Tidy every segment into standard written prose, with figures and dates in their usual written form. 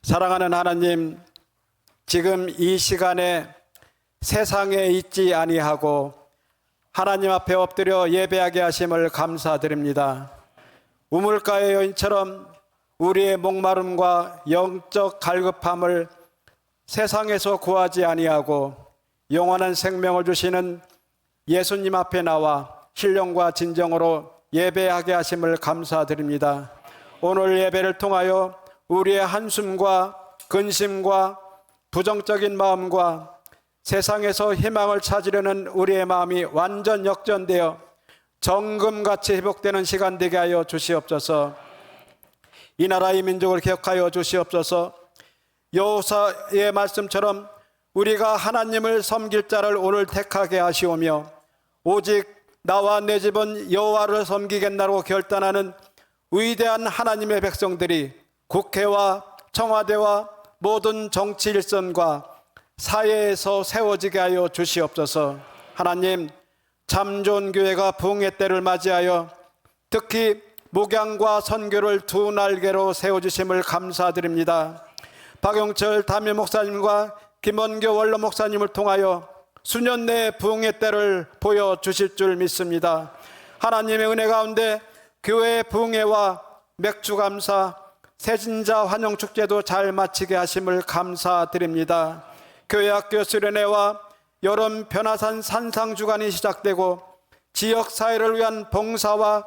사랑하는 하나님, 지금 이 시간에 세상에 있지 아니하고 하나님 앞에 엎드려 예배하게 하심을 감사드립니다. 우물가의 여인처럼 우리의 목마름과 영적 갈급함을 세상에서 구하지 아니하고 영원한 생명을 주시는 예수님 앞에 나와 신령과 진정으로 예배하게 하심을 감사드립니다. 오늘 예배를 통하여 우리의 한숨과 근심과 부정적인 마음과 세상에서 희망을 찾으려는 우리의 마음이 완전 역전되어 정금같이 회복되는 시간 되게 하여 주시옵소서. 이 나라의 민족을 기억하여 주시옵소서. 여호사의 말씀처럼 우리가 하나님을 섬길 자를 오늘 택하게 하시오며 오직 나와 내 집은 여호와를 섬기겠나로 결단하는 위대한 하나님의 백성들이 국회와 청와대와 모든 정치 일선과 사회에서 세워지게 하여 주시옵소서. 하나님, 참 좋은 교회가 부흥의 때를 맞이하여 특히 목양과 선교를 두 날개로 세워주심을 감사드립니다. 박용철 담임 목사님과 김원교 원로 목사님을 통하여 수년 내에 부흥의 때를 보여주실 줄 믿습니다. 하나님의 은혜 가운데 교회의 부흥회와 맥주감사, 세진자 환영축제도 잘 마치게 하심을 감사드립니다. 교회학교 수련회와 여름 변화산 산상주간이 시작되고 지역사회를 위한 봉사와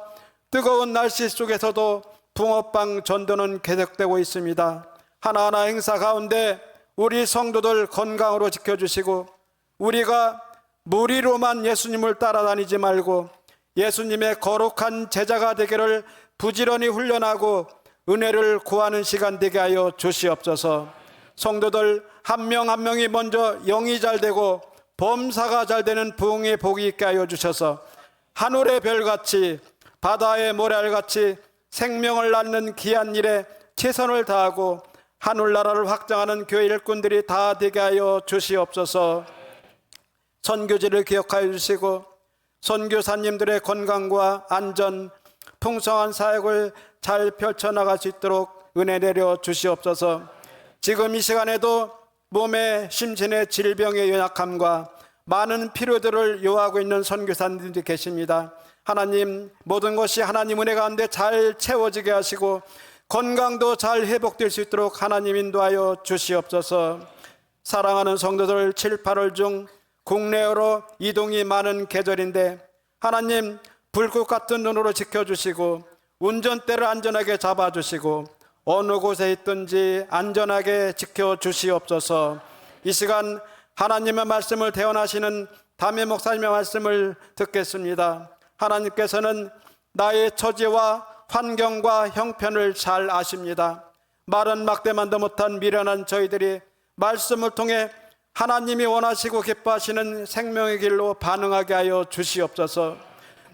뜨거운 날씨 속에서도 붕어빵 전도는 계속되고 있습니다. 하나하나 행사 가운데 우리 성도들 건강으로 지켜주시고 우리가 무리로만 예수님을 따라다니지 말고 예수님의 거룩한 제자가 되기를 부지런히 훈련하고 은혜를 구하는 시간 되게 하여 주시옵소서. 성도들 한 명 한 명이 먼저 영이 잘 되고 범사가 잘 되는 부흥의 복이 있게 하여 주셔서 하늘의 별같이 바다의 모래알같이 생명을 낳는 귀한 일에 최선을 다하고 하늘나라를 확장하는 교회 일꾼들이 다 되게 하여 주시옵소서. 선교지를 기억하여 주시고 선교사님들의 건강과 안전, 풍성한 사역을 잘 펼쳐나갈 수 있도록 은혜 내려 주시옵소서. 지금 이 시간에도 몸의 심신의 질병의 연약함과 많은 필요들을 요하고 있는 선교사님들이 계십니다. 하나님, 모든 것이 하나님 은혜 가운데 잘 채워지게 하시고 건강도 잘 회복될 수 있도록 하나님 인도하여 주시옵소서. 사랑하는 성도들 7, 8월 중 국내로 이동이 많은 계절인데 하나님, 불꽃 같은 눈으로 지켜주시고 운전대를 안전하게 잡아주시고 어느 곳에 있든지 안전하게 지켜주시옵소서. 이 시간 하나님의 말씀을 대언하시는 담임 목사님의 말씀을 듣겠습니다. 하나님께서는 나의 처지와 환경과 형편을 잘 아십니다. 말은 막대만도 못한 미련한 저희들이 말씀을 통해 하나님이 원하시고 기뻐하시는 생명의 길로 반응하게 하여 주시옵소서.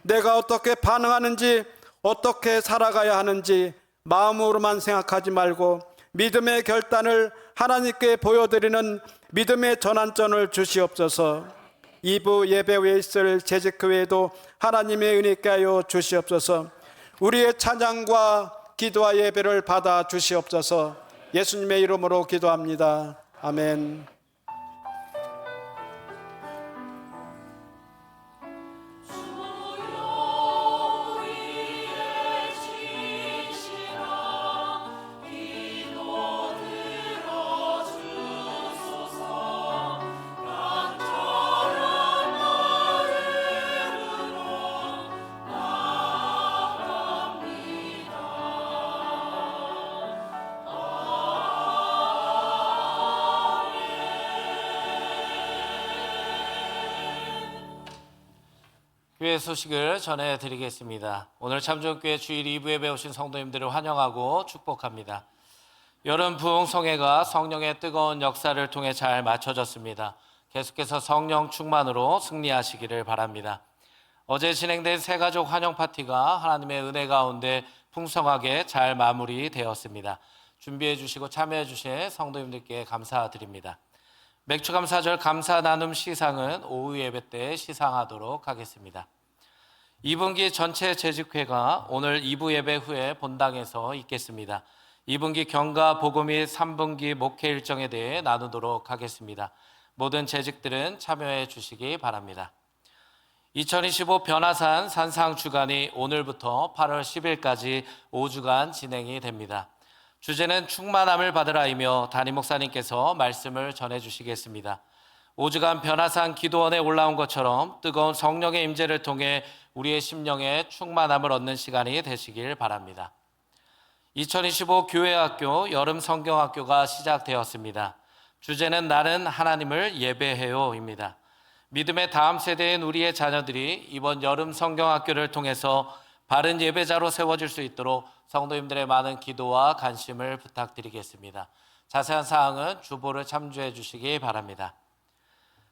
내가 어떻게 반응하는지, 어떻게 살아가야 하는지 마음으로만 생각하지 말고 믿음의 결단을 하나님께 보여드리는 믿음의 전환점을 주시옵소서. 2부 예배 후에 있을 재직교회도 하나님의 은혜 있게 하여 주시옵소서. 우리의 찬양과 기도와 예배를 받아 주시옵소서. 예수님의 이름으로 기도합니다. 아멘. 교회 소식을 전해드리겠습니다. 오늘 참전교회 주일 2부에 배우신 성도님들을 환영하고 축복합니다. 여름 부흥 성회가 성령의 뜨거운 역사를 통해 잘 마쳐졌습니다. 계속해서 성령 충만으로 승리하시기를 바랍니다. 어제 진행된 새가족 환영 파티가 하나님의 은혜 가운데 풍성하게 잘 마무리되었습니다. 준비해 주시고 참여해 주신 성도님들께 감사드립니다. 맥주감사절 감사 나눔 시상은 오후 예배 때 시상하도록 하겠습니다. 2분기 전체 재직회가 오늘 2부 예배 후에 본당에서 있겠습니다. 2분기 경과 보고 및 3분기 목회 일정에 대해 나누도록 하겠습니다. 모든 재직들은 참여해 주시기 바랍니다. 2025 변화산 산상 주간이 오늘부터 8월 10일까지 5주간 진행이 됩니다. 주제는 충만함을 받으라이며 담임 목사님께서 말씀을 전해 주시겠습니다. 5주간 변화산 기도원에 올라온 것처럼 뜨거운 성령의 임재를 통해 우리의 심령에 충만함을 얻는 시간이 되시길 바랍니다. 2025 교회학교 여름 성경학교가 시작되었습니다. 주제는 나는 하나님을 예배해요입니다. 믿음의 다음 세대인 우리의 자녀들이 이번 여름 성경학교를 통해서 바른 예배자로 세워질 수 있도록 성도님들의 많은 기도와 관심을 부탁드리겠습니다. 자세한 사항은 주보를 참조해 주시기 바랍니다.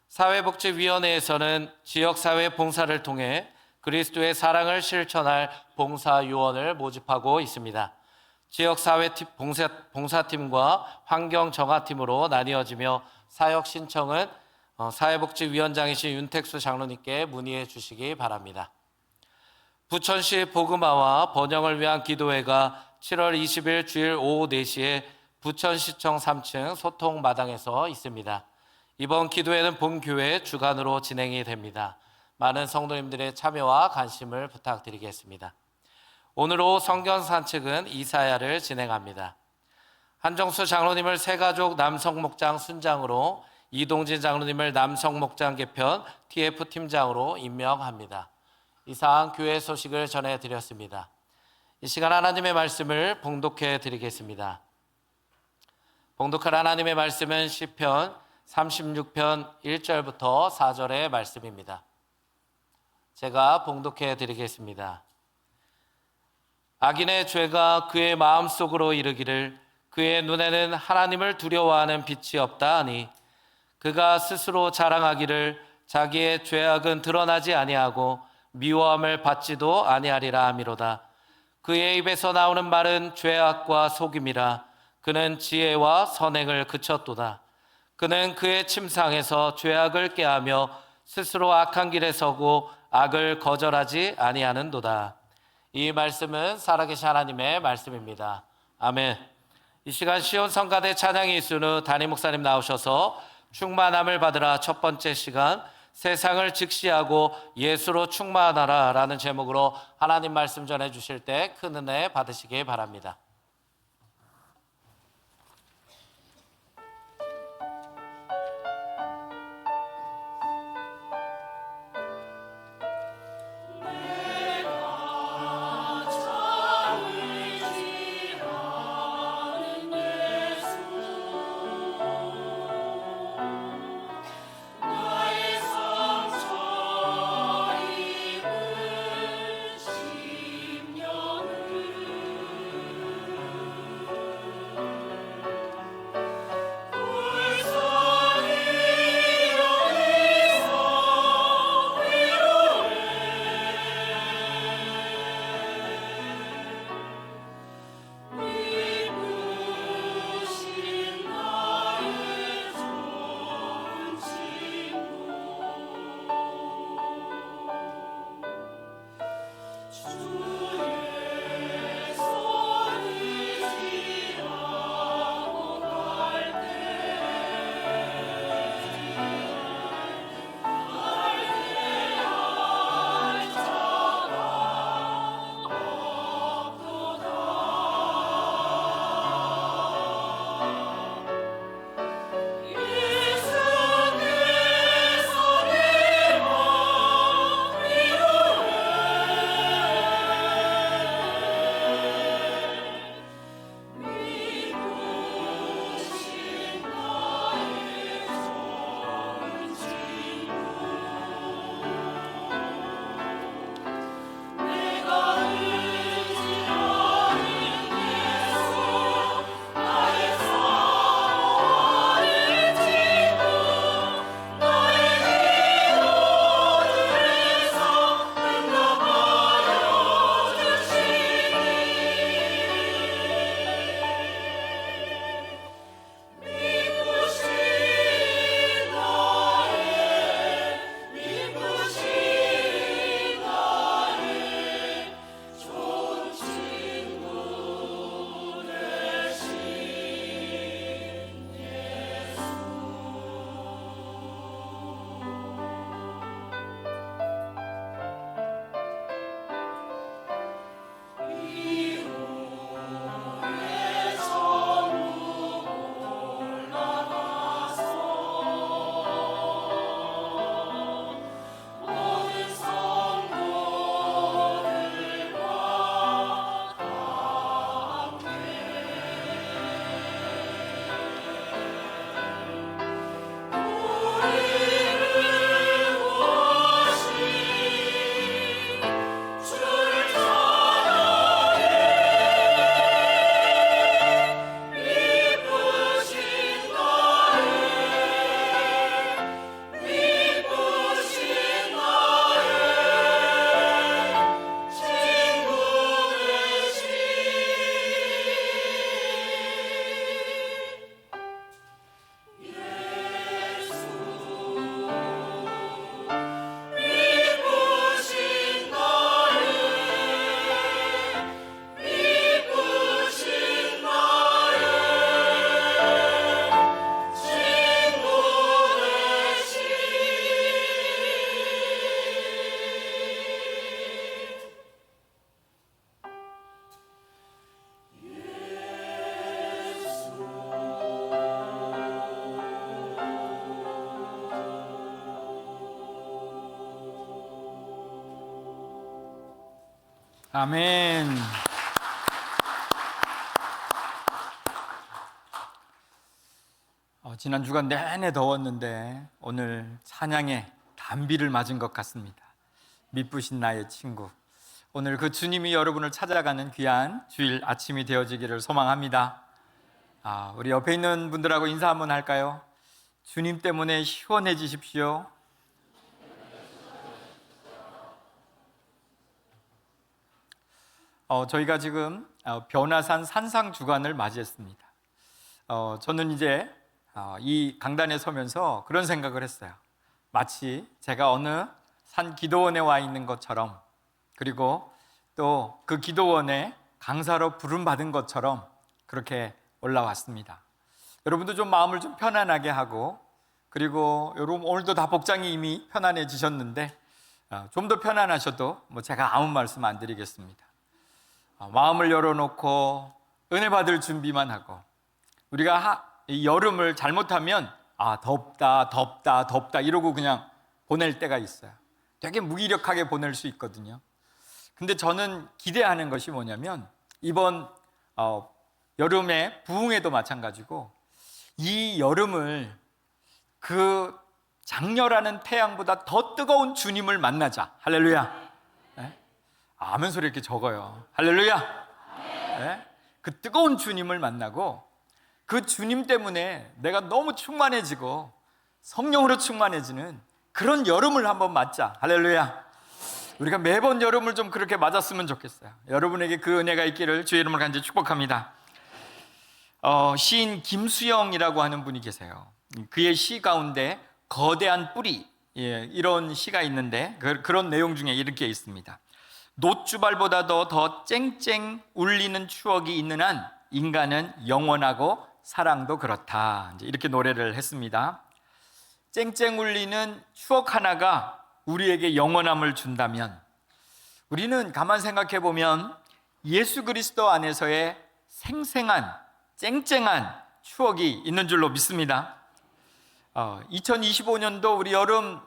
사회복지위원회에서는 지역사회 봉사를 통해 그리스도의 사랑을 실천할 봉사요원을 모집하고 있습니다. 지역사회 봉사팀과 환경정화팀으로 나뉘어지며 사역 신청은 사회복지위원장이신 윤택수 장로님께 문의해 주시기 바랍니다. 부천시 복음화와 번영을 위한 기도회가 7월 20일 주일 오후 4시에 부천시청 3층 소통마당에서 있습니다. 이번 기도회는 본교회 주간으로 진행이 됩니다. 많은 성도님들의 참여와 관심을 부탁드리겠습니다. 오늘 오후 성경 산책은 이사야를 진행합니다. 한정수 장로님을 새가족 남성목장 순장으로, 이동진 장로님을 남성목장 개편 TF팀장으로 임명합니다. 이상 교회 소식을 전해드렸습니다. 이 시간 하나님의 말씀을 봉독해 드리겠습니다. 봉독할 하나님의 말씀은 시편 36편 1절부터 4절의 말씀입니다. 제가 봉독해 드리겠습니다. 악인의 죄가 그의 마음속으로 이르기를 그의 눈에는 하나님을 두려워하는 빛이 없다 하니 그가 스스로 자랑하기를 자기의 죄악은 드러나지 아니하고 미워함을 받지도 아니하리라 하미로다. 그의 입에서 나오는 말은 죄악과 속임이라. 그는 지혜와 선행을 그쳤도다. 그는 그의 침상에서 죄악을 꾀하며 스스로 악한 길에 서고 악을 거절하지 아니하는도다. 이 말씀은 살아계신 하나님의 말씀입니다. 아멘. 이 시간 시온 성가대 찬양이 있은 후 담임 목사님 나오셔서 충만함을 받으라 첫 번째 시간 세상을 직시하고 예수로 충만하라 라는 제목으로 하나님 말씀 전해 주실 때 큰 은혜 받으시기 바랍니다. 아멘. 지난 주간 내내 더웠는데 오늘 찬양에 단비를 맞은 것 같습니다. 미쁘신 나의 친구. 오늘 그 주님이 여러분을 찾아가는 귀한 주일 아침이 되어지기를 소망합니다. 우리 옆에 있는 분들하고 인사 한번 할까요? 주님 때문에 시원해지십시오. 저희가 지금 변화산 산상 주간을 맞이했습니다. 저는 이제 이 강단에 서면서 그런 생각을 했어요. 마치 제가 어느 산 기도원에 와 있는 것처럼, 그리고 또 그 기도원에 강사로 부름받은 것처럼 그렇게 올라왔습니다. 여러분도 좀 마음을 좀 편안하게 하고, 그리고 여러분 오늘도 다 복장이 이미 편안해지셨는데 좀 더 편안하셔도 제가 아무 말씀 안 드리겠습니다. 마음을 열어놓고 은혜 받을 준비만 하고, 우리가 이 여름을 잘못하면 덥다 이러고 그냥 보낼 때가 있어요. 되게 무기력하게 보낼 수 있거든요. 근데 저는 기대하는 것이 뭐냐면, 이번 여름의 부흥회도 마찬가지고, 이 여름을 그 장렬하는 태양보다 더 뜨거운 주님을 만나자. 할렐루야. 네? 아멘 소리 이렇게 적어요. 할렐루야. 네? 그 뜨거운 주님을 만나고, 그 주님 때문에 내가 너무 충만해지고 성령으로 충만해지는 그런 여름을 한번 맞자. 할렐루야. 우리가 매번 여름을 좀 그렇게 맞았으면 좋겠어요. 여러분에게 그 은혜가 있기를 주의 이름으로 간절히 축복합니다. 시인 김수영이라고 하는 분이 계세요. 그의 시 가운데 거대한 뿌리, 이런 시가 있는데 그런 내용 중에 이렇게 있습니다. 놋주발보다도 더 쨍쨍 울리는 추억이 있는 한 인간은 영원하고 사랑도 그렇다. 이렇게 노래를 했습니다. 쨍쨍 울리는 추억 하나가 우리에게 영원함을 준다면, 우리는 가만 생각해 보면 예수 그리스도 안에서의 생생한 쨍쨍한 추억이 있는 줄로 믿습니다. 2025년도 우리 여름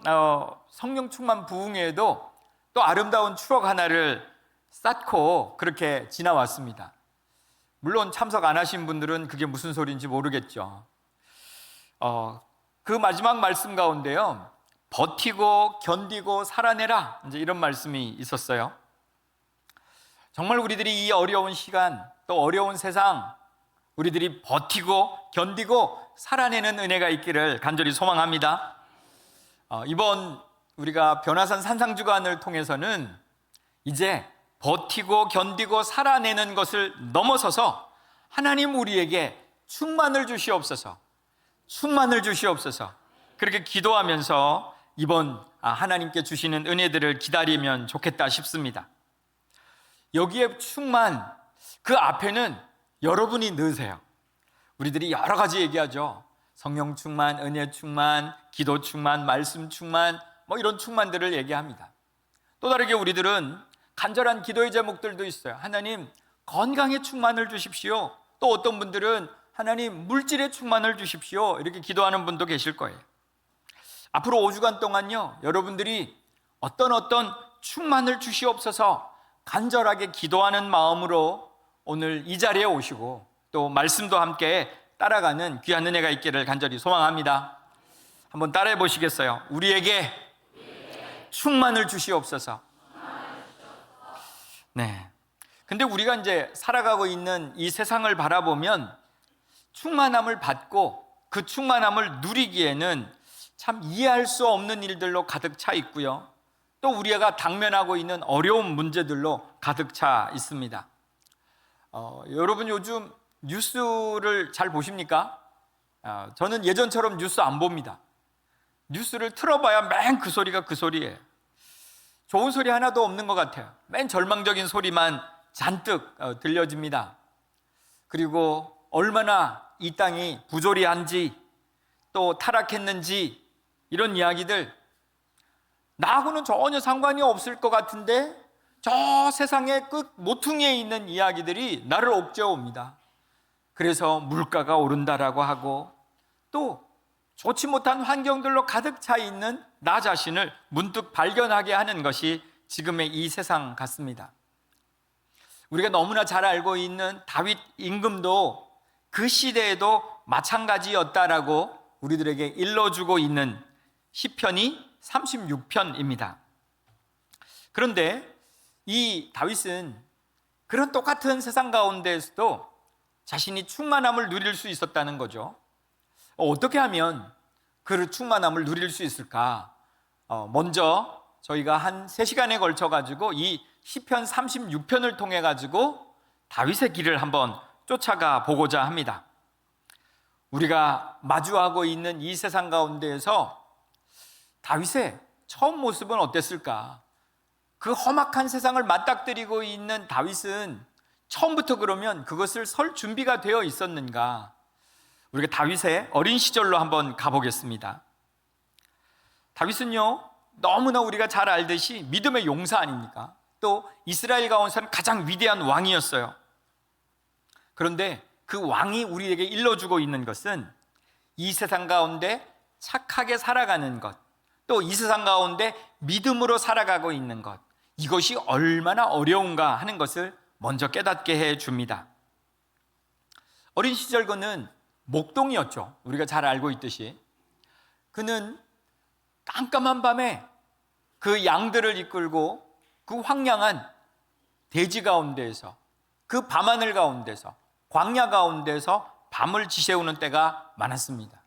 성령 충만 부흥회에도 또 아름다운 추억 하나를 쌓고 그렇게 지나왔습니다. 물론 참석 안 하신 분들은 그게 무슨 소리인지 모르겠죠. 그 마지막 말씀 가운데요, 버티고 견디고 살아내라, 이제 이런 말씀이 있었어요. 정말 우리들이 이 어려운 시간, 또 어려운 세상, 우리들이 버티고 견디고 살아내는 은혜가 있기를 간절히 소망합니다. 이번 우리가 변화산 산상주간을 통해서는 이제 버티고 견디고 살아내는 것을 넘어서서 하나님 우리에게 충만을 주시옵소서, 충만을 주시옵소서, 그렇게 기도하면서 이번 하나님께 주시는 은혜들을 기다리면 좋겠다 싶습니다. 여기에 충만, 그 앞에는 여러분이 넣으세요. 우리들이 여러 가지 얘기하죠. 성령 충만, 은혜 충만, 기도 충만, 말씀 충만, 이런 충만들을 얘기합니다. 또 다르게 우리들은 간절한 기도의 제목들도 있어요. 하나님 건강의 충만을 주십시오. 또 어떤 분들은 하나님 물질의 충만을 주십시오, 이렇게 기도하는 분도 계실 거예요. 앞으로 5주간 동안요, 여러분들이 어떤 충만을 주시옵소서 간절하게 기도하는 마음으로 오늘 이 자리에 오시고 또 말씀도 함께 따라가는 귀한 은혜가 있기를 간절히 소망합니다. 한번 따라해 보시겠어요? 우리에게 충만을 주시옵소서. 네. 근데 우리가 이제 살아가고 있는 이 세상을 바라보면 충만함을 받고 그 충만함을 누리기에는 참 이해할 수 없는 일들로 가득 차 있고요, 또 우리가 당면하고 있는 어려운 문제들로 가득 차 있습니다. 여러분 요즘 뉴스를 잘 보십니까? 저는 예전처럼 뉴스 안 봅니다. 뉴스를 틀어봐야 맨 그 소리가 그 소리예요. 좋은 소리 하나도 없는 것 같아요. 맨 절망적인 소리만 잔뜩 들려집니다. 그리고 얼마나 이 땅이 부조리한지 또 타락했는지 이런 이야기들, 나하고는 전혀 상관이 없을 것 같은데 저 세상의 끝 모퉁이에 있는 이야기들이 나를 옥죄어옵니다. 그래서 물가가 오른다라고 하고 또 좋지 못한 환경들로 가득 차 있는 나 자신을 문득 발견하게 하는 것이 지금의 이 세상 같습니다. 우리가 너무나 잘 알고 있는 다윗 임금도 그 시대에도 마찬가지였다라고 우리들에게 일러주고 있는 시편이 36편입니다. 그런데 이 다윗은 그런 똑같은 세상 가운데에서도 자신이 충만함을 누릴 수 있었다는 거죠. 어떻게 하면 그 충만함을 누릴 수 있을까? 먼저 저희가 한 3시간에 걸쳐 가지고 이 시편 36편을 통해 가지고 다윗의 길을 한번 쫓아가 보고자 합니다. 우리가 마주하고 있는 이 세상 가운데에서 다윗의 처음 모습은 어땠을까? 그 험악한 세상을 맞닥뜨리고 있는 다윗은 처음부터 그러면 그것을 설 준비가 되어 있었는가? 우리가 다윗의 어린 시절로 한번 가보겠습니다. 다윗은요, 너무나 우리가 잘 알듯이 믿음의 용사 아닙니까? 또 이스라엘 가운데서는 가장 위대한 왕이었어요. 그런데 그 왕이 우리에게 일러주고 있는 것은 이 세상 가운데 착하게 살아가는 것, 또 이 세상 가운데 믿음으로 살아가고 있는 것, 이것이 얼마나 어려운가 하는 것을 먼저 깨닫게 해 줍니다. 어린 시절 그는 목동이었죠. 우리가 잘 알고 있듯이 그는 깜깜한 밤에 그 양들을 이끌고 그 황량한 대지 가운데에서, 그 밤하늘 가운데서, 광야 가운데서 밤을 지새우는 때가 많았습니다.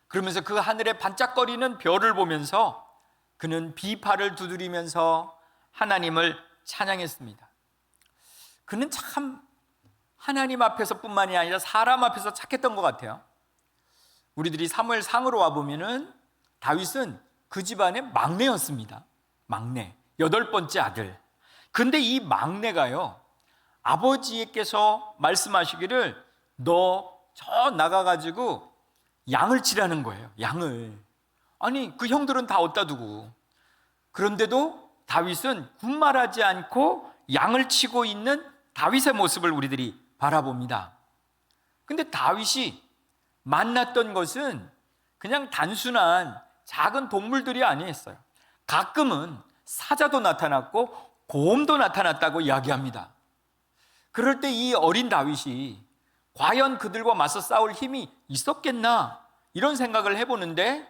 그러면서 그 하늘에 반짝거리는 별을 보면서 그는 비파를 두드리면서 하나님을 찬양했습니다. 그는 참 하나님 앞에서뿐만이 아니라 사람 앞에서 착했던 것 같아요. 우리들이 사무엘 상으로 와보면은 다윗은 그 집안의 막내였습니다. 막내, 8번째 아들. 근데 이 막내가요, 아버지께서 말씀하시기를 너 저 나가가지고 양을 치라는 거예요. 양을. 아니 그 형들은 다 어디다 두고, 그런데도 다윗은 군말하지 않고 양을 치고 있는 다윗의 모습을 우리들이 바라봅니다. 근데 다윗이 만났던 것은 그냥 단순한 작은 동물들이 아니었어요. 가끔은 사자도 나타났고 곰도 나타났다고 이야기합니다. 그럴 때 이 어린 다윗이 과연 그들과 맞서 싸울 힘이 있었겠나, 이런 생각을 해보는데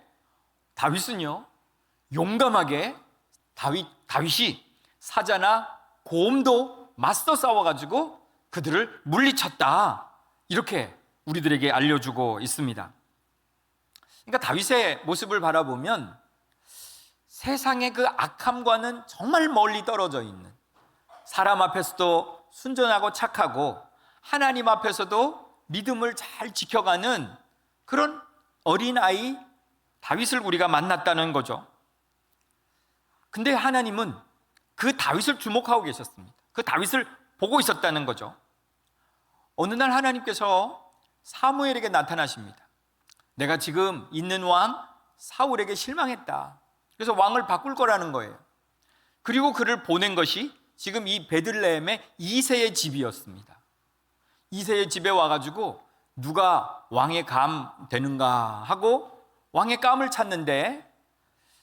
다윗은요, 용감하게 다윗이 사자나 곰도 맞서 싸워가지고 그들을 물리쳤다, 이렇게 우리들에게 알려주고 있습니다. 그러니까 다윗의 모습을 바라보면 세상의 그 악함과는 정말 멀리 떨어져 있는, 사람 앞에서도 순전하고 착하고 하나님 앞에서도 믿음을 잘 지켜가는 그런 어린아이 다윗을 우리가 만났다는 거죠. 근데 하나님은 그 다윗을 주목하고 계셨습니다. 그 다윗을 보고 있었다는 거죠. 어느 날 하나님께서 사무엘에게 나타나십니다. 내가 지금 있는 왕 사울에게 실망했다. 그래서 왕을 바꿀 거라는 거예요. 그리고 그를 보낸 것이 지금 이 베들레헴의 이새의 집이었습니다. 이새의 집에 와가지고 누가 왕의 감 되는가 하고 왕의 감을 찾는데,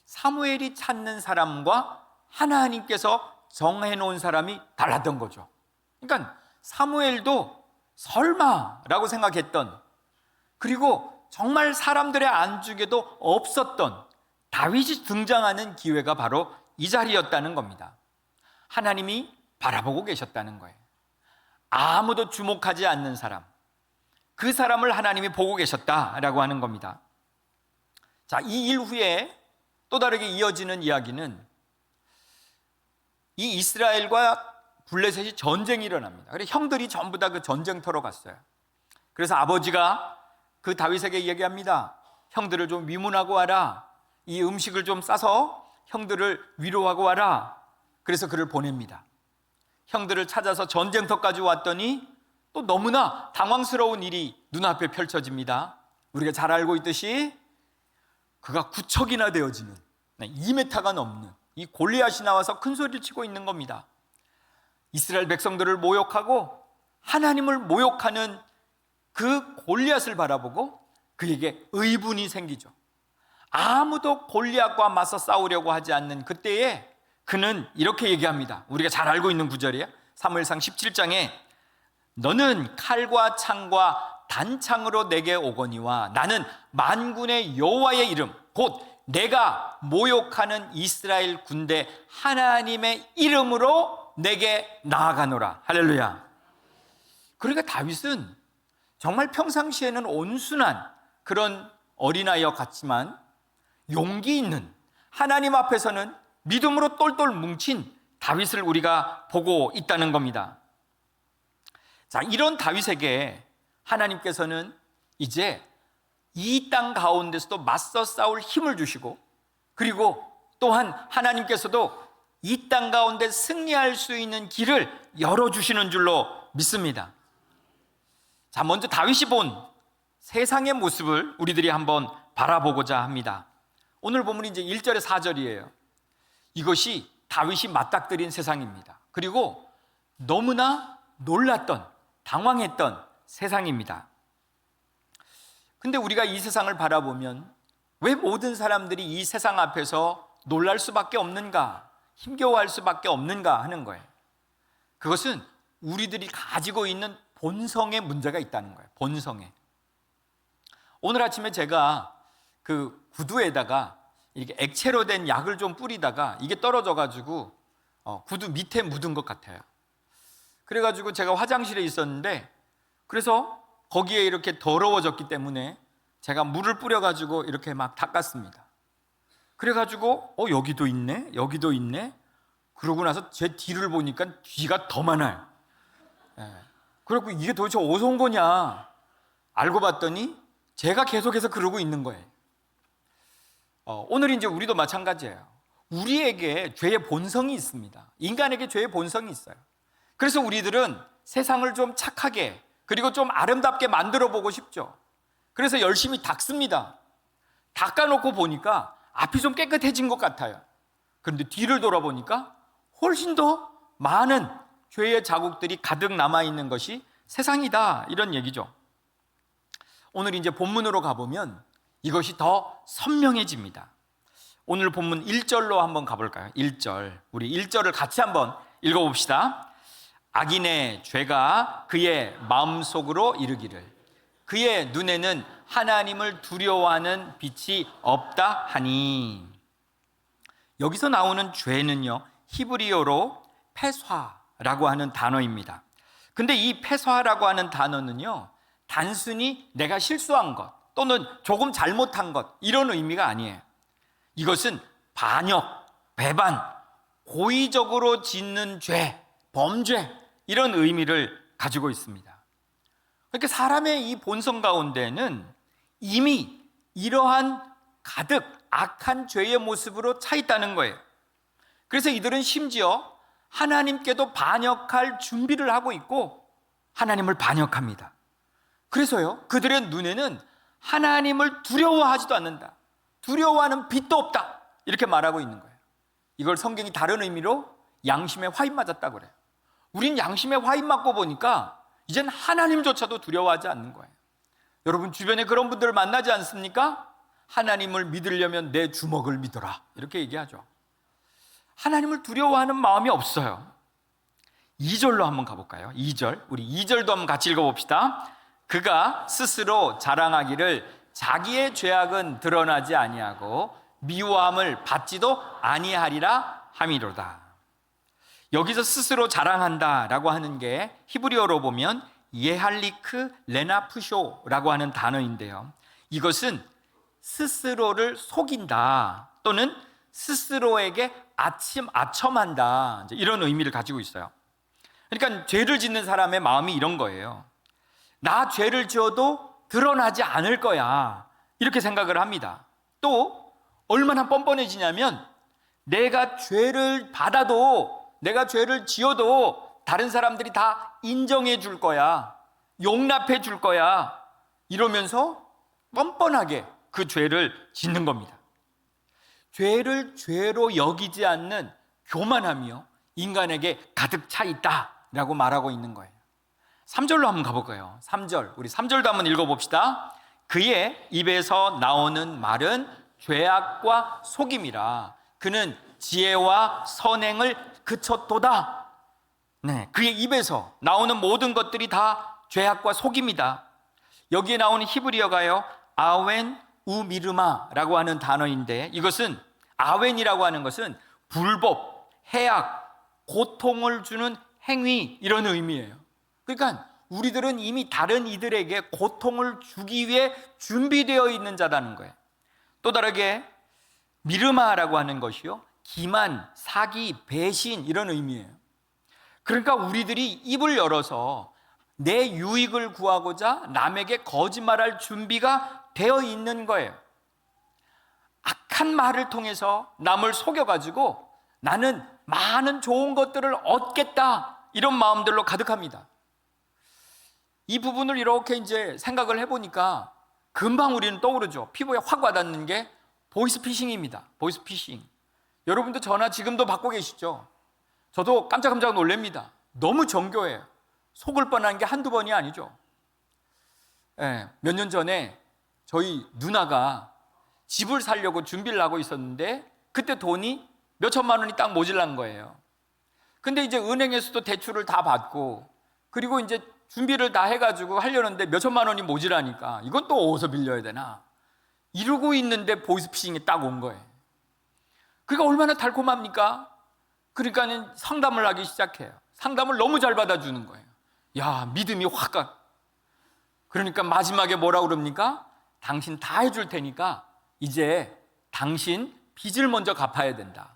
사무엘이 찾는 사람과 하나님께서 정해놓은 사람이 달랐던 거죠. 그러니까 사무엘도 설마라고 생각했던, 그리고 정말 사람들의 안중에도 없었던 다윗이 등장하는 기회가 바로 이 자리였다는 겁니다. 하나님이 바라보고 계셨다는 거예요. 아무도 주목하지 않는 사람, 그 사람을 하나님이 보고 계셨다라고 하는 겁니다. 자, 이 일 후에 또 다르게 이어지는 이야기는 이 이스라엘과 블레셋이 전쟁이 일어납니다. 그래서 형들이 전부 다 그 전쟁터로 갔어요. 그래서 아버지가 그 다윗에게 얘기합니다. 형들을 좀 위문하고 와라. 이 음식을 좀 싸서 형들을 위로하고 와라. 그래서 그를 보냅니다. 형들을 찾아서 전쟁터까지 왔더니 또 너무나 당황스러운 일이 눈앞에 펼쳐집니다. 우리가 잘 알고 있듯이 그가 구척이나 되어지는, 2m가 넘는 이 골리앗이 나와서 큰 소리를 치고 있는 겁니다. 이스라엘 백성들을 모욕하고 하나님을 모욕하는 그 골리앗을 바라보고 그에게 의분이 생기죠. 아무도 골리앗과 맞서 싸우려고 하지 않는 그때에 그는 이렇게 얘기합니다. 우리가 잘 알고 있는 구절이에요. 사무엘상 17장에 너는 칼과 창과 단창으로 내게 오거니와 나는 만군의 여호와의 이름 곧 내가 모욕하는 이스라엘 군대 하나님의 이름으로 내게 나아가노라. 할렐루야. 그러니까 다윗은 정말 평상시에는 온순한 그런 어린아이와 같지만 용기 있는, 하나님 앞에서는 믿음으로 똘똘 뭉친 다윗을 우리가 보고 있다는 겁니다. 자, 이런 다윗에게 하나님께서는 이제 이 땅 가운데서도 맞서 싸울 힘을 주시고, 그리고 또한 하나님께서도 이 땅 가운데 승리할 수 있는 길을 열어주시는 줄로 믿습니다. 자, 먼저 다윗이 본 세상의 모습을 우리들이 한번 바라보고자 합니다. 오늘 본문이 이제 1절에 4절이에요. 이것이 다윗이 맞닥뜨린 세상입니다. 그리고 너무나 놀랐던, 당황했던 세상입니다. 근데 우리가 이 세상을 바라보면 왜 모든 사람들이 이 세상 앞에서 놀랄 수밖에 없는가, 힘겨워할 수밖에 없는가 하는 거예요. 그것은 우리들이 가지고 있는 본성에 문제가 있다는 거예요. 본성에. 오늘 아침에 제가 그 구두에다가 이렇게 액체로 된 약을 좀 뿌리다가 이게 떨어져가지고 구두 밑에 묻은 것 같아요. 그래가지고 제가 화장실에 있었는데, 그래서 거기에 이렇게 더러워졌기 때문에 제가 물을 뿌려가지고 이렇게 막 닦았습니다. 그래가지고 여기도 있네, 여기도 있네. 그러고 나서 제 뒤를 보니까 뒤가 더 많아요. 그리고 이게 도대체 어디서 온 거냐 알고 봤더니 제가 계속해서 그러고 있는 거예요. 오늘 이제 우리도 마찬가지예요. 우리에게 죄의 본성이 있습니다. 인간에게 죄의 본성이 있어요. 그래서 우리들은 세상을 좀 착하게, 그리고 좀 아름답게 만들어 보고 싶죠. 그래서 열심히 닦습니다. 닦아놓고 보니까 앞이 좀 깨끗해진 것 같아요. 그런데 뒤를 돌아보니까 훨씬 더 많은 죄의 자국들이 가득 남아있는 것이 세상이다, 이런 얘기죠. 오늘 이제 본문으로 가보면 이것이 더 선명해집니다. 오늘 본문 1절로 한번 가볼까요? 1절. 우리 1절을 같이 한번 읽어봅시다. 악인의 죄가 그의 마음속으로 이르기를 그의 눈에는 하나님을 두려워하는 빛이 없다 하니. 여기서 나오는 죄는요, 히브리어로 페쏴라고 하는 단어입니다. 근데 이 페쏴라고 하는 단어는요, 단순히 내가 실수한 것 또는 조금 잘못한 것, 이런 의미가 아니에요. 이것은 반역, 배반, 고의적으로 짓는 죄, 범죄, 이런 의미를 가지고 있습니다. 그러니까 사람의 이 본성 가운데는 이미 이러한 가득 악한 죄의 모습으로 차 있다는 거예요. 그래서 이들은 심지어 하나님께도 반역할 준비를 하고 있고 하나님을 반역합니다. 그래서요, 그들의 눈에는 하나님을 두려워하지도 않는다, 두려워하는 빛도 없다, 이렇게 말하고 있는 거예요. 이걸 성경이 다른 의미로 양심에 화인 맞았다고 그래요. 우린 양심에 화인 맞고 보니까 이젠 하나님조차도 두려워하지 않는 거예요. 여러분 주변에 그런 분들을 만나지 않습니까? 하나님을 믿으려면 내 주먹을 믿어라, 이렇게 얘기하죠. 하나님을 두려워하는 마음이 없어요. 2절로 한번 가볼까요? 2절. 우리 2절도 한번 같이 읽어봅시다. 그가 스스로 자랑하기를 자기의 죄악은 드러나지 아니하고 미워함을 받지도 아니하리라 함이로다. 여기서 스스로 자랑한다라고 하는 게 히브리어로 보면 예할리크 레나프쇼라고 하는 단어인데요, 이것은 스스로를 속인다 또는 스스로에게 아첨한다, 이런 의미를 가지고 있어요. 그러니까 죄를 짓는 사람의 마음이 이런 거예요. 나 죄를 지어도 드러나지 않을 거야, 이렇게 생각을 합니다. 또 얼마나 뻔뻔해지냐면 내가 죄를 받아도, 내가 죄를 지어도 다른 사람들이 다 인정해 줄 거야, 용납해 줄 거야, 이러면서 뻔뻔하게 그 죄를 짓는 겁니다. 죄를 죄로 여기지 않는 교만함이요, 인간에게 가득 차 있다라고 말하고 있는 거예요. 3절로 한번 가볼까요? 3절. 우리 3절도 한번 읽어봅시다. 그의 입에서 나오는 말은 죄악과 속임이라 그는 지혜와 선행을 그쳤도다. 네, 그의 입에서 나오는 모든 것들이 다 죄악과 속입니다. 여기에 나오는 히브리어가요, 아웬 우미르마라고 하는 단어인데, 이것은 아웬이라고 하는 것은 불법, 해악, 고통을 주는 행위, 이런 의미예요. 그러니까 우리들은 이미 다른 이들에게 고통을 주기 위해 준비되어 있는 자라는 거예요. 또 다르게 미르마라고 하는 것이요, 기만, 사기, 배신, 이런 의미예요. 그러니까 우리들이 입을 열어서 내 유익을 구하고자 남에게 거짓말할 준비가 되어 있는 거예요. 악한 말을 통해서 남을 속여가지고 나는 많은 좋은 것들을 얻겠다, 이런 마음들로 가득합니다. 이 부분을 이렇게 이제 생각을 해보니까 금방 우리는 떠오르죠. 피부에 확 와닿는 게 보이스피싱입니다. 보이스피싱. 여러분도 전화 지금도 받고 계시죠? 저도 깜짝깜짝 놀랍니다. 너무 정교해요. 속을 뻔한 게 한두 번이 아니죠. 몇 년 전에 저희 누나가 집을 사려고 준비를 하고 있었는데 그때 돈이 몇 천만 원이 딱 모자란 거예요. 근데 이제 은행에서도 대출을 다 받고, 그리고 이제 준비를 다 해가지고 하려는데 몇 천만 원이 모자라니까 이건 또 어디서 빌려야 되나 이러고 있는데 보이스피싱이 딱 온 거예요. 그러니까 얼마나 달콤합니까? 그러니까는 상담을 하기 시작해요. 상담을 너무 잘 받아주는 거예요. 야, 믿음이 확 가. 그러니까 마지막에 뭐라 그럽니까? 당신 다 해줄 테니까 이제 당신 빚을 먼저 갚아야 된다.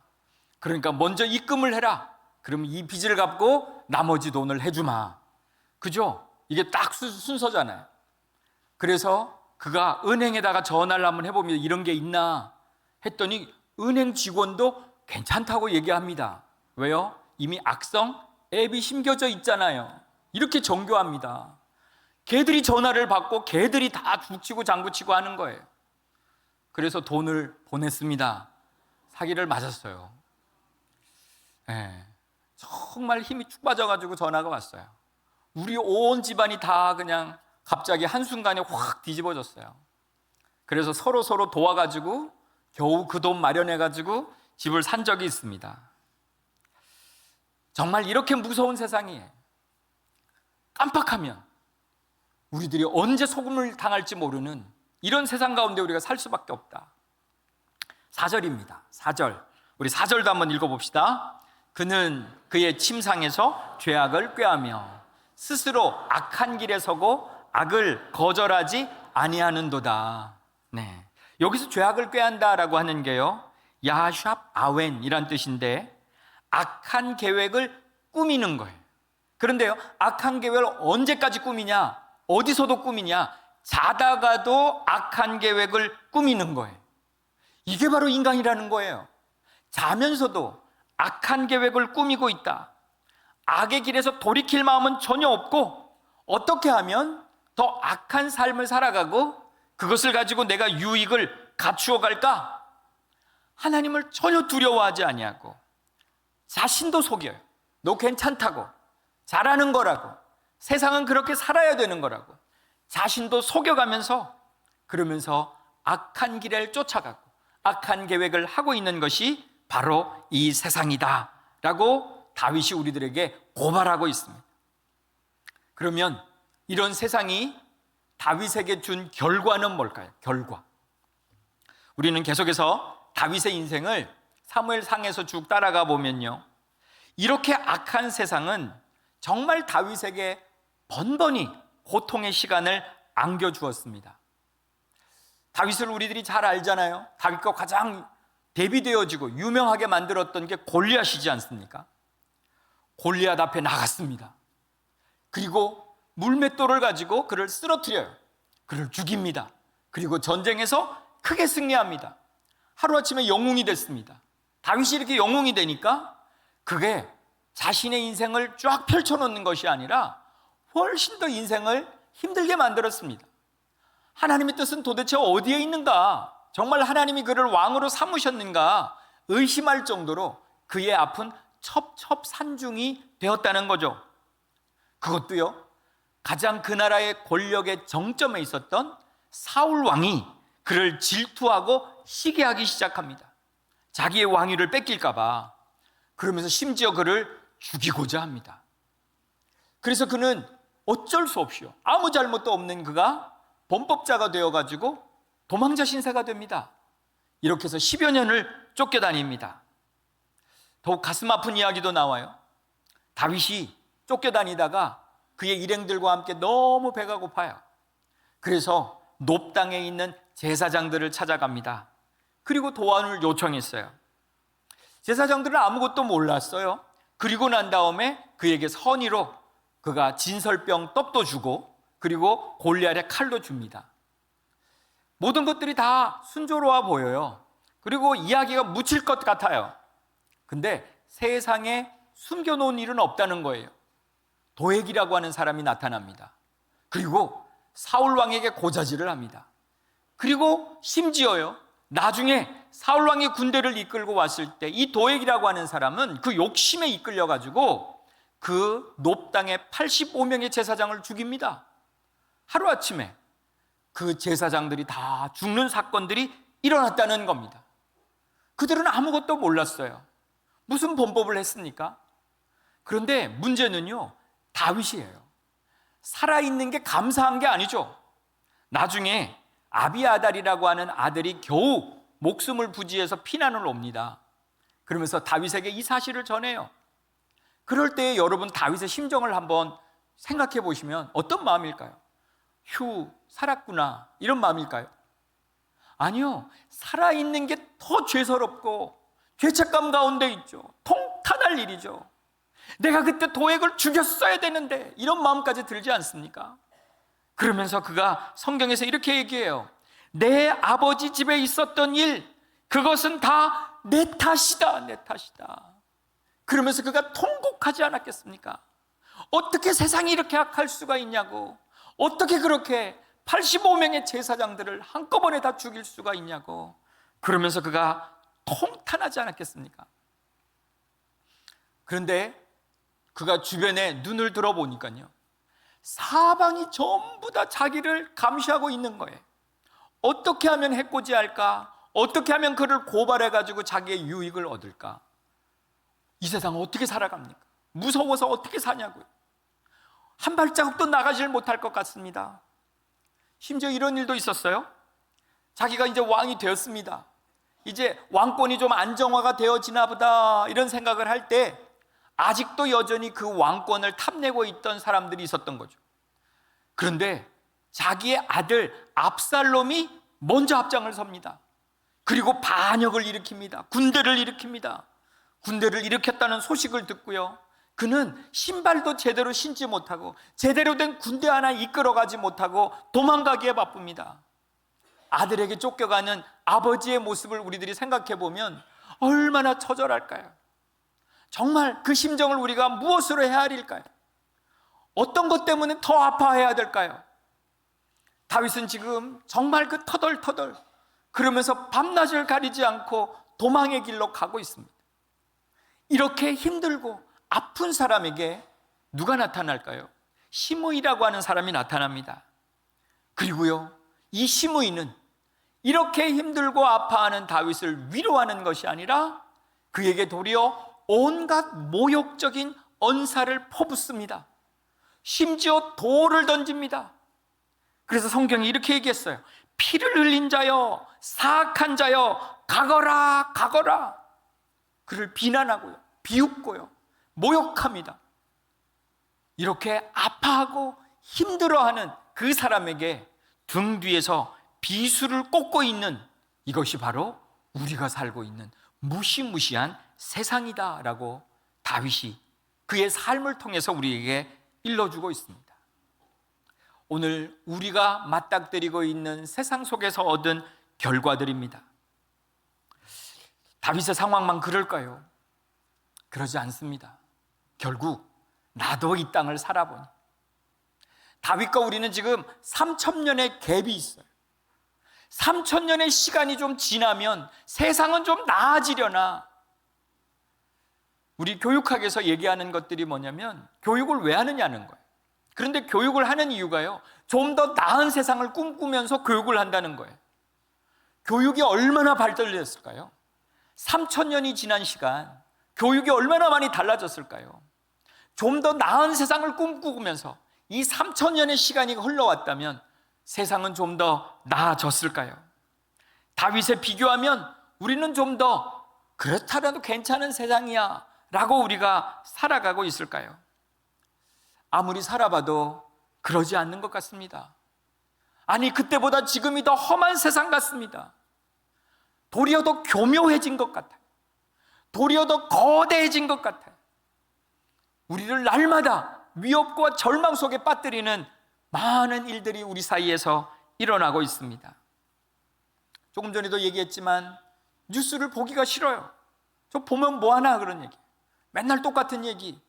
그러니까 먼저 입금을 해라. 그러면 이 빚을 갚고 나머지 돈을 해주마. 그죠? 이게 딱 순서잖아요. 그래서 그가 은행에다가 전화를 한번 해보면 이런 게 있나 했더니 은행 직원도 괜찮다고 얘기합니다. 왜요? 이미 악성 앱이 심겨져 있잖아요. 이렇게 정교합니다. 걔들이 전화를 받고 걔들이 다 죽치고 장구치고 하는 거예요. 그래서 돈을 보냈습니다. 사기를 맞았어요. 정말 힘이 축 빠져가지고 전화가 왔어요. 우리 온 집안이 다 그냥 갑자기 한순간에 확 뒤집어졌어요. 그래서 서로 도와가지고 겨우 그 돈 마련해가지고 집을 산 적이 있습니다. 정말 이렇게 무서운 세상이에요. 깜빡하면 우리들이 언제 속음을 당할지 모르는 이런 세상 가운데 우리가 살 수밖에 없다. 4절입니다. 4절. 우리 4절도 한번 읽어봅시다. 그는 그의 침상에서 죄악을 꾀하며 스스로 악한 길에 서고 악을 거절하지 아니하는도다. 네. 여기서 죄악을 꾀한다라고 하는 게요, 야샵 아웬이란 뜻인데 악한 계획을 꾸미는 거예요. 그런데요, 악한 계획을 언제까지 꾸미냐? 어디서도 꾸미냐? 자다가도 악한 계획을 꾸미는 거예요. 이게 바로 인간이라는 거예요. 자면서도 악한 계획을 꾸미고 있다. 악의 길에서 돌이킬 마음은 전혀 없고 어떻게 하면 더 악한 삶을 살아가고 그것을 가지고 내가 유익을 갖추어 갈까? 하나님을 전혀 두려워하지 아니하고 자신도 속여요. 너 괜찮다고, 잘하는 거라고, 세상은 그렇게 살아야 되는 거라고 자신도 속여가면서, 그러면서 악한 길을 쫓아가고 악한 계획을 하고 있는 것이 바로 이 세상이다 라고 다윗이 우리들에게 고발하고 있습니다. 그러면 이런 세상이 다윗에게 준 결과는 뭘까요? 결과. 우리는 계속해서 다윗의 인생을 사무엘상에서 쭉 따라가 보면요, 이렇게 악한 세상은 정말 다윗에게 번번이 고통의 시간을 안겨주었습니다. 다윗을 우리들이 잘 알잖아요. 다윗과 가장 대비되어지고 유명하게 만들었던 게 골리앗이지 않습니까? 골리앗 앞에 나갔습니다. 그리고 물맷돌을 가지고 그를 쓰러뜨려요. 그를 죽입니다. 그리고 전쟁에서 크게 승리합니다. 하루아침에 영웅이 됐습니다. 다윗이 이렇게 영웅이 되니까 그게 자신의 인생을 쫙 펼쳐놓는 것이 아니라 훨씬 더 인생을 힘들게 만들었습니다. 하나님의 뜻은 도대체 어디에 있는가? 정말 하나님이 그를 왕으로 삼으셨는가? 의심할 정도로 그의 앞은 첩첩산중이 되었다는 거죠. 그것도요, 가장 그 나라의 권력의 정점에 있었던 사울 왕이 그를 질투하고 시기하기 시작합니다. 자기의 왕위를 뺏길까 봐. 그러면서 심지어 그를 죽이고자 합니다. 그래서 그는 어쩔 수 없이요, 아무 잘못도 없는 그가 범법자가 되어가지고 도망자 신세가 됩니다. 이렇게 해서 10여 년을 쫓겨다닙니다. 더욱 가슴 아픈 이야기도 나와요. 다윗이 쫓겨다니다가 그의 일행들과 함께 너무 배가 고파요. 그래서 높 땅에 있는 제사장들을 찾아갑니다. 그리고 도안을 요청했어요. 제사장들은 아무것도 몰랐어요. 그리고 난 다음에 그에게 선의로 그가 진설병 떡도 주고 그리고 골리앗의 칼도 줍니다. 모든 것들이 다 순조로워 보여요. 그리고 이야기가 묻힐 것 같아요. 근데 세상에 숨겨놓은 일은 없다는 거예요. 도액이라고 하는 사람이 나타납니다. 그리고 사울 왕에게 고자질을 합니다. 그리고 심지어요, 나중에 사울 왕이 군대를 이끌고 왔을 때 이 도액이라고 하는 사람은 그 욕심에 이끌려 가지고 그 높당의 85명의 제사장을 죽입니다. 하루아침에 그 제사장들이 다 죽는 사건들이 일어났다는 겁니다. 그들은 아무것도 몰랐어요. 무슨 범법을 했습니까? 그런데 문제는요, 다윗이에요. 살아있는 게 감사한 게 아니죠. 나중에 아비아달이라고 하는 아들이 겨우 목숨을 부지해서 피난을 옵니다. 그러면서 다윗에게 이 사실을 전해요. 그럴 때 여러분 다윗의 심정을 한번 생각해 보시면 어떤 마음일까요? 휴, 살았구나, 이런 마음일까요? 아니요, 살아있는 게 더 죄스럽고 죄책감 가운데 있죠. 통탄할 일이죠. 내가 그때 도액을 죽였어야 되는데, 이런 마음까지 들지 않습니까? 그러면서 그가 성경에서 이렇게 얘기해요. 내 아버지 집에 있었던 일, 그것은 다 내 탓이다, 내 탓이다. 그러면서 그가 통곡하지 않았겠습니까? 어떻게 세상이 이렇게 악할 수가 있냐고, 어떻게 그렇게 85명의 제사장들을 한꺼번에 다 죽일 수가 있냐고, 그러면서 그가 통탄하지 않았겠습니까? 그런데 그가 주변에 눈을 들어보니까요, 사방이 전부 다 자기를 감시하고 있는 거예요. 어떻게 하면 해코지할까? 어떻게 하면 그를 고발해가지고 자기의 유익을 얻을까? 이 세상 어떻게 살아갑니까? 무서워서 어떻게 사냐고요. 한 발자국도 나가질 못할 것 같습니다. 심지어 이런 일도 있었어요. 자기가 이제 왕이 되었습니다. 이제 왕권이 좀 안정화가 되어지나 보다, 이런 생각을 할 때 아직도 여전히 그 왕권을 탐내고 있던 사람들이 있었던 거죠. 그런데 자기의 아들 압살롬이 먼저 앞장을 섭니다. 그리고 반역을 일으킵니다. 군대를 일으킵니다. 군대를 일으켰다는 소식을 듣고요, 그는 신발도 제대로 신지 못하고 제대로 된 군대 하나 이끌어가지 못하고 도망가기에 바쁩니다. 아들에게 쫓겨가는 아버지의 모습을 우리들이 생각해 보면 얼마나 처절할까요? 정말 그 심정을 우리가 무엇으로 헤아릴까요? 어떤 것 때문에 더 아파해야 될까요? 다윗은 지금 정말 그 터덜터덜 그러면서 밤낮을 가리지 않고 도망의 길로 가고 있습니다. 이렇게 힘들고 아픈 사람에게 누가 나타날까요? 시므이라고 하는 사람이 나타납니다. 그리고요, 이 시므이는 이렇게 힘들고 아파하는 다윗을 위로하는 것이 아니라 그에게 도리어 온갖 모욕적인 언사를 퍼붓습니다. 심지어 돌을 던집니다. 그래서 성경이 이렇게 얘기했어요. 피를 흘린 자여, 사악한 자여, 가거라, 가거라. 그를 비난하고요, 비웃고요, 모욕합니다. 이렇게 아파하고 힘들어하는 그 사람에게 등 뒤에서 비수를 꽂고 있는 이것이 바로 우리가 살고 있는 무시무시한 세상이다라고 다윗이 그의 삶을 통해서 우리에게 일러주고 있습니다. 오늘 우리가 맞닥뜨리고 있는 세상 속에서 얻은 결과들입니다. 다윗의 상황만 그럴까요? 그러지 않습니다. 결국 나도 이 땅을 살아보니 다윗과 우리는 지금 3,000년의 갭이 있어요. 3,000년의 시간이 좀 지나면 세상은 좀 나아지려나. 우리 교육학에서 얘기하는 것들이 뭐냐면 교육을 왜 하느냐는 거예요. 그런데 교육을 하는 이유가요, 좀 더 나은 세상을 꿈꾸면서 교육을 한다는 거예요. 교육이 얼마나 발달됐을까요? 3,000년이 지난 시간 교육이 얼마나 많이 달라졌을까요? 좀 더 나은 세상을 꿈꾸면서 이 3,000년의 시간이 흘러왔다면 세상은 좀 더 나아졌을까요? 다윗에 비교하면 우리는 좀 더 그렇다라도 괜찮은 세상이야 라고 우리가 살아가고 있을까요? 아무리 살아봐도 그러지 않는 것 같습니다. 아니, 그때보다 지금이 더 험한 세상 같습니다. 도리어 더 교묘해진 것 같아요. 도리어 더 거대해진 것 같아요. 우리를 날마다 위협과 절망 속에 빠뜨리는 많은 일들이 우리 사이에서 일어나고 있습니다. 조금 전에도 얘기했지만 뉴스를 보기가 싫어요. 저 보면 뭐하나 그런 얘기. 맨날 똑같은 얘기.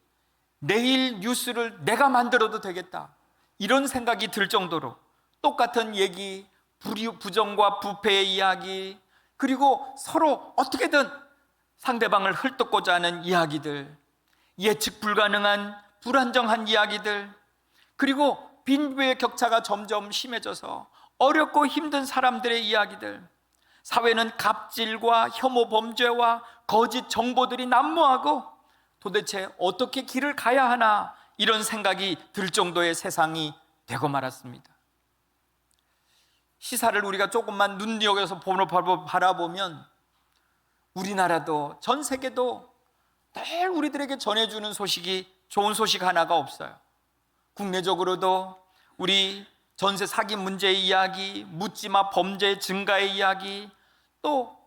내일 뉴스를 내가 만들어도 되겠다, 이런 생각이 들 정도로 똑같은 얘기, 부정과 부패의 이야기, 그리고 서로 어떻게든 상대방을 헐뜯고자 하는 이야기들, 예측 불가능한 불안정한 이야기들, 그리고 빈부의 격차가 점점 심해져서 어렵고 힘든 사람들의 이야기들, 사회는 갑질과 혐오 범죄와 거짓 정보들이 난무하고 도대체 어떻게 길을 가야 하나, 이런 생각이 들 정도의 세상이 되고 말았습니다. 시사를 우리가 조금만 눈여겨서 바라보면 우리나라도 전 세계도 늘 우리들에게 전해주는 소식이 좋은 소식 하나가 없어요. 국내적으로도 우리 전세 사기 문제의 이야기, 묻지마 범죄 증가의 이야기, 또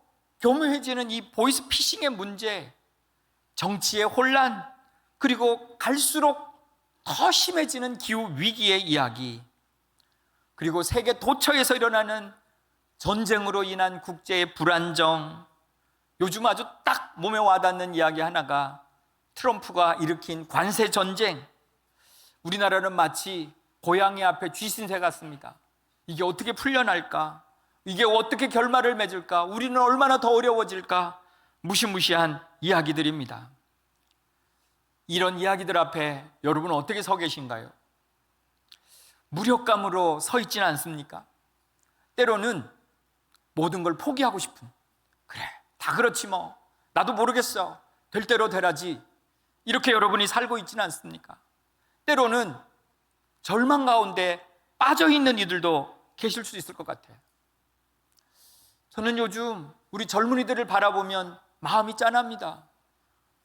교묘해지는 이 보이스피싱의 문제, 정치의 혼란, 그리고 갈수록 더 심해지는 기후 위기의 이야기, 그리고 세계 도처에서 일어나는 전쟁으로 인한 국제의 불안정, 요즘 아주 딱 몸에 와닿는 이야기 하나가 트럼프가 일으킨 관세 전쟁. 우리나라는 마치 고양이 앞에 쥐신세 같습니다. 이게 어떻게 풀려날까? 이게 어떻게 결말을 맺을까? 우리는 얼마나 더 어려워질까? 무시무시한 이야기들입니다. 이런 이야기들 앞에 여러분은 어떻게 서 계신가요? 무력감으로 서 있지는 않습니까? 때로는 모든 걸 포기하고 싶은, 그래, 다 그렇지 뭐, 나도 모르겠어, 될 대로 되라지, 이렇게 여러분이 살고 있지는 않습니까? 때로는 절망 가운데 빠져있는 이들도 계실 수 있을 것 같아요. 저는 요즘 우리 젊은이들을 바라보면 마음이 짠합니다.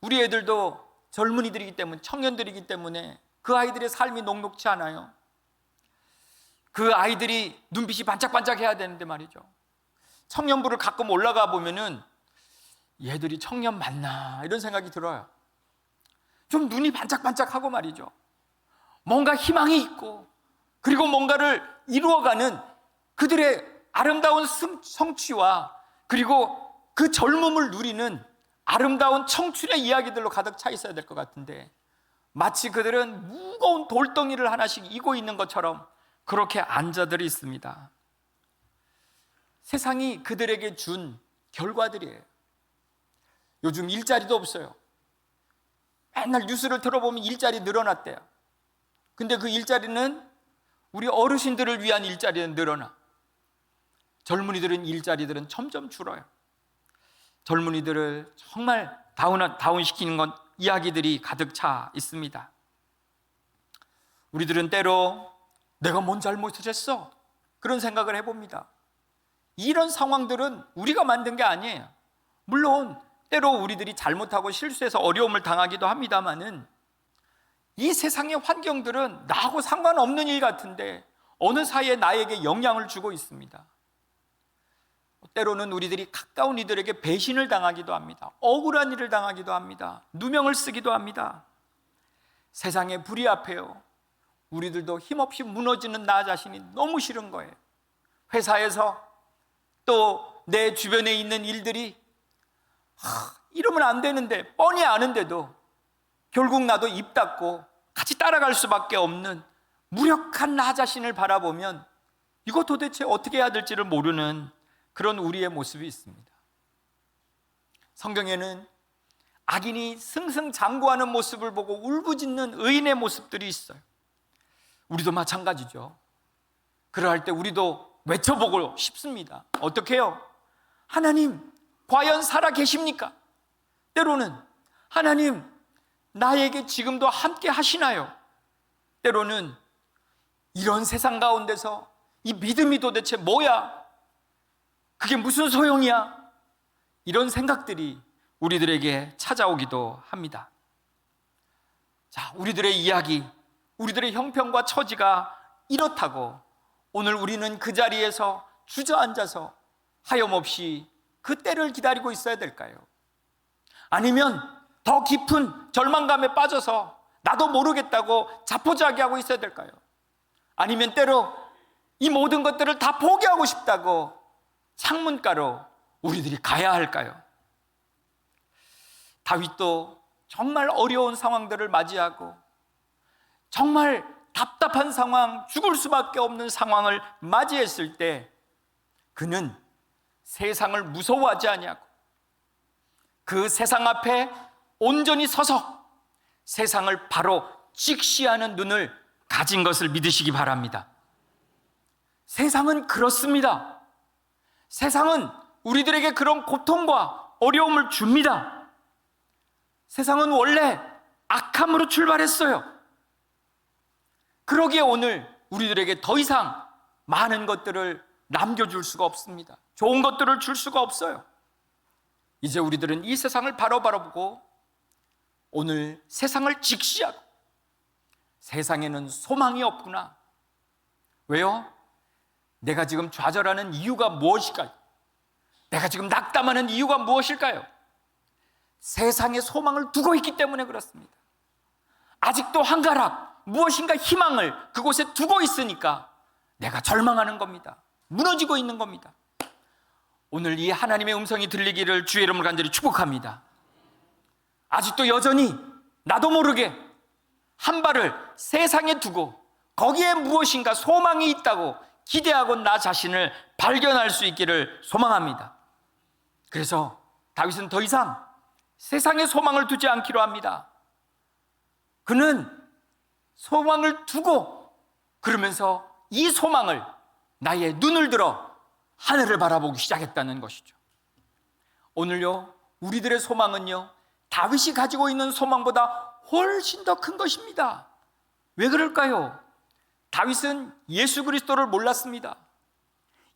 우리 애들도 젊은이들이기 때문에, 청년들이기 때문에 그 아이들의 삶이 녹록지 않아요. 그 아이들이 눈빛이 반짝반짝해야 되는데 말이죠, 청년부를 가끔 올라가 보면은 얘들이 청년 맞나 이런 생각이 들어요. 좀 눈이 반짝반짝하고 말이죠, 뭔가 희망이 있고, 그리고 뭔가를 이루어가는 그들의 아름다운 성취와, 그리고 그 젊음을 누리는 아름다운 청춘의 이야기들로 가득 차 있어야 될 것 같은데, 마치 그들은 무거운 돌덩이를 하나씩 이고 있는 것처럼 그렇게 앉아들어 있습니다. 세상이 그들에게 준 결과들이에요. 요즘 일자리도 없어요. 맨날 뉴스를 들어보면 일자리 늘어났대요. 근데 그 일자리는 우리 어르신들을 위한 일자리는 늘어나, 젊은이들은 일자리들은 점점 줄어요. 젊은이들을 정말 다운시키는 건 이야기들이 가득 차 있습니다. 우리들은 때로 내가 뭔 잘못을 했어? 그런 생각을 해봅니다. 이런 상황들은 우리가 만든 게 아니에요. 물론 때로 우리들이 잘못하고 실수해서 어려움을 당하기도 합니다만은, 이 세상의 환경들은 나하고 상관없는 일 같은데 어느 사이에 나에게 영향을 주고 있습니다. 때로는 우리들이 가까운 이들에게 배신을 당하기도 합니다. 억울한 일을 당하기도 합니다. 누명을 쓰기도 합니다. 세상의 불이 앞에요, 우리들도 힘없이 무너지는 나 자신이 너무 싫은 거예요. 회사에서 또 내 주변에 있는 일들이 이러면 안 되는데 뻔히 아는데도 결국 나도 입 닫고 같이 따라갈 수밖에 없는 무력한 나 자신을 바라보면 이거 도대체 어떻게 해야 될지를 모르는 그런 우리의 모습이 있습니다. 성경에는 악인이 승승장구하는 모습을 보고 울부짖는 의인의 모습들이 있어요. 우리도 마찬가지죠. 그러할 때 우리도 외쳐보고 싶습니다. 어떻게 해요? 하나님, 과연 살아 계십니까? 때로는 하나님, 나에게 지금도 함께 하시나요? 때로는 이런 세상 가운데서 이 믿음이 도대체 뭐야? 그게 무슨 소용이야? 이런 생각들이 우리들에게 찾아오기도 합니다. 자, 우리들의 이야기, 우리들의 형편과 처지가 이렇다고 오늘 우리는 그 자리에서 주저앉아서 하염없이 그 때를 기다리고 있어야 될까요? 아니면 더 깊은 절망감에 빠져서 나도 모르겠다고 자포자기하고 있어야 될까요? 아니면 때로 이 모든 것들을 다 포기하고 싶다고 창문가로 우리들이 가야 할까요? 다윗도 정말 어려운 상황들을 맞이하고 정말 답답한 상황, 죽을 수밖에 없는 상황을 맞이했을 때 그는 세상을 무서워하지 아니하고 그 세상 앞에 온전히 서서 세상을 바로 직시하는 눈을 가진 것을 믿으시기 바랍니다. 세상은 그렇습니다. 세상은 우리들에게 그런 고통과 어려움을 줍니다. 세상은 원래 악함으로 출발했어요. 그러기에 오늘 우리들에게 더 이상 많은 것들을 남겨줄 수가 없습니다. 좋은 것들을 줄 수가 없어요. 이제 우리들은 이 세상을 바로바로 보고 오늘 세상을 직시하고 세상에는 소망이 없구나. 왜요? 내가 지금 좌절하는 이유가 무엇일까요? 내가 지금 낙담하는 이유가 무엇일까요? 세상에 소망을 두고 있기 때문에 그렇습니다. 아직도 한가락, 무엇인가 희망을 그곳에 두고 있으니까 내가 절망하는 겁니다. 무너지고 있는 겁니다. 오늘 이 하나님의 음성이 들리기를 주의 이름으로 간절히 축복합니다. 아직도 여전히 나도 모르게 한 발을 세상에 두고 거기에 무엇인가 소망이 있다고 기대하고 나 자신을 발견할 수 있기를 소망합니다. 그래서 다윗은 더 이상 세상에 소망을 두지 않기로 합니다. 그는 소망을 두고 그러면서 이 소망을 나의 눈을 들어 하늘을 바라보기 시작했다는 것이죠. 오늘요, 우리들의 소망은요, 다윗이 가지고 있는 소망보다 훨씬 더 큰 것입니다. 왜 그럴까요? 다윗은 예수 그리스도를 몰랐습니다.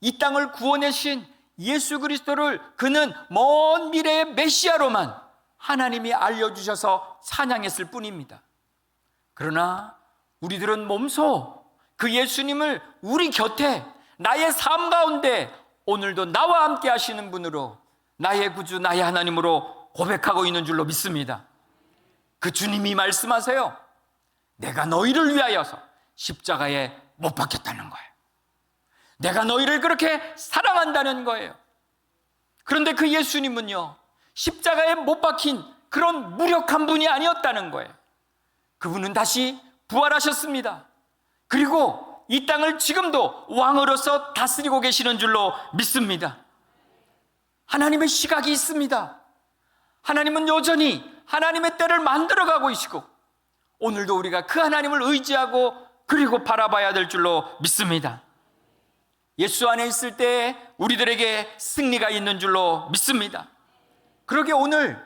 이 땅을 구원해 주신 예수 그리스도를 그는 먼 미래의 메시아로만 하나님이 알려주셔서 찬양했을 뿐입니다. 그러나 우리들은 몸소 그 예수님을 우리 곁에 나의 삶 가운데 오늘도 나와 함께 하시는 분으로 나의 구주 나의 하나님으로 고백하고 있는 줄로 믿습니다. 그 주님이 말씀하세요. 내가 너희를 위하여서 십자가에 못 박혔다는 거예요. 내가 너희를 그렇게 사랑한다는 거예요. 그런데 그 예수님은요, 십자가에 못 박힌 그런 무력한 분이 아니었다는 거예요. 그분은 다시 부활하셨습니다. 그리고 이 땅을 지금도 왕으로서 다스리고 계시는 줄로 믿습니다. 하나님의 시각이 있습니다. 하나님은 여전히 하나님의 때를 만들어가고 계시고 오늘도 우리가 그 하나님을 의지하고 그리고 바라봐야 될 줄로 믿습니다. 예수 안에 있을 때 우리들에게 승리가 있는 줄로 믿습니다. 그러게 오늘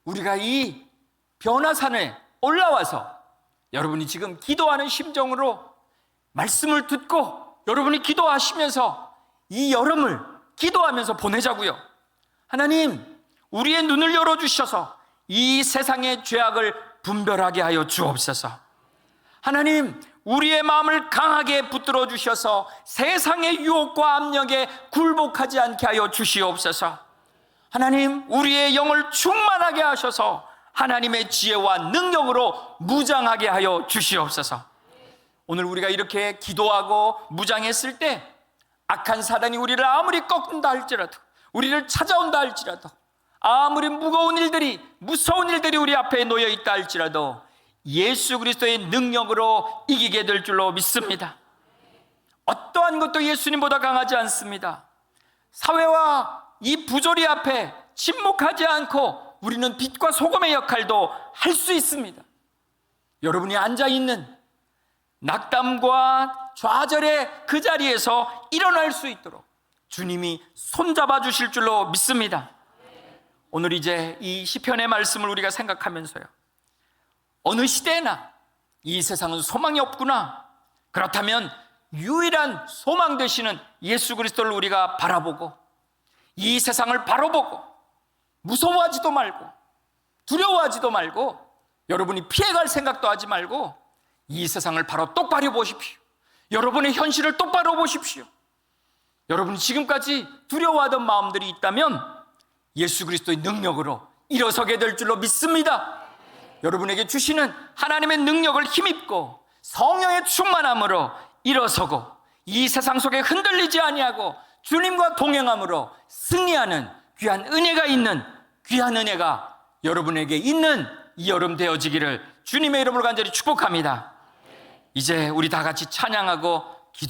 우리가 이 변화산에 올라와서 여러분이 지금 기도하는 심정으로 말씀을 듣고 여러분이 기도하시면서 이 여름을 기도하면서 보내자고요. 하나님, 우리의 눈을 열어주셔서 이 세상의 죄악을 분별하게 하여 주옵소서. 하나님, 우리의 마음을 강하게 붙들어 주셔서 세상의 유혹과 압력에 굴복하지 않게 하여 주시옵소서. 하나님, 우리의 영을 충만하게 하셔서 하나님의 지혜와 능력으로 무장하게 하여 주시옵소서. 오늘 우리가 이렇게 기도하고 무장했을 때 악한 사단이 우리를 아무리 꺾는다 할지라도, 우리를 찾아온다 할지라도, 아무리 무거운 일들이, 무서운 일들이 우리 앞에 놓여 있다 할지라도 예수 그리스도의 능력으로 이기게 될 줄로 믿습니다. 어떠한 것도 예수님보다 강하지 않습니다. 사회와 이 부조리 앞에 침묵하지 않고 우리는 빛과 소금의 역할도 할 수 있습니다. 여러분이 앉아있는 낙담과 좌절의 그 자리에서 일어날 수 있도록 주님이 손잡아 주실 줄로 믿습니다. 오늘 이제 이 시편의 말씀을 우리가 생각하면서요, 어느 시대나 이 세상은 소망이 없구나. 그렇다면 유일한 소망 되시는 예수 그리스도를 우리가 바라보고 이 세상을 바로 보고 무서워하지도 말고 두려워하지도 말고 여러분이 피해갈 생각도 하지 말고 이 세상을 바로 똑바로 보십시오. 여러분의 현실을 똑바로 보십시오. 여러분이 지금까지 두려워하던 마음들이 있다면 예수 그리스도의 능력으로 일어서게 될 줄로 믿습니다. 여러분에게 주시는 하나님의 능력을 힘입고 성령의 충만함으로 일어서고 이 세상 속에 흔들리지 아니하고 주님과 동행함으로 승리하는 귀한 은혜가 있는 귀한 은혜가 여러분에게 있는 이 여름 되어지기를 주님의 이름으로 간절히 축복합니다. 이제 우리 다 같이 찬양하고 기도